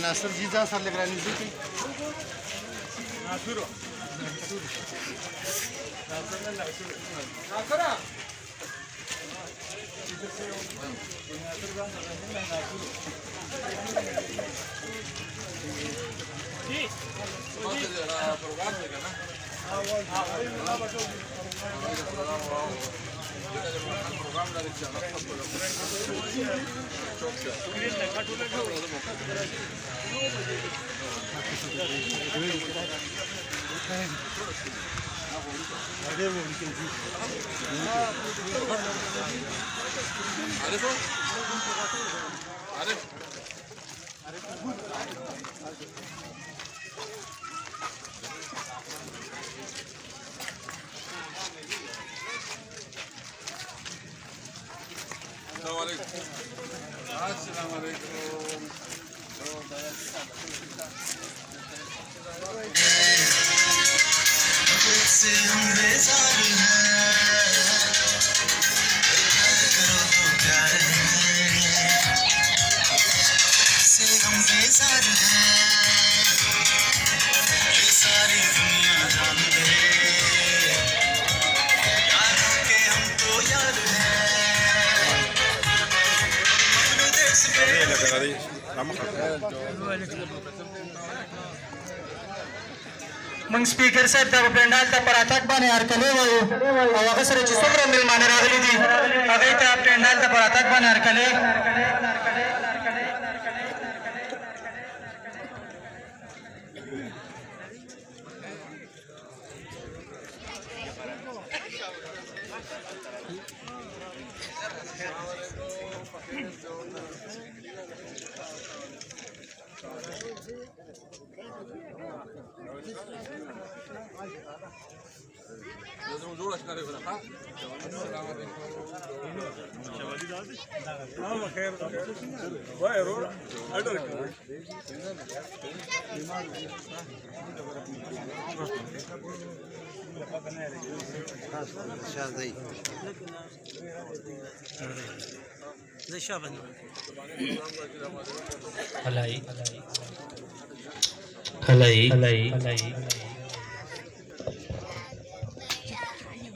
नासर जीजा सर लग रहा है नीचे की मग स्पीकर साहेब त्या पेंडालता परातात बाने हरकले वो अगसर चिसोमर मिल माने रागली दी अगई त्या पेंडालता परातात बाने हरकले हलाई हलाई हलाई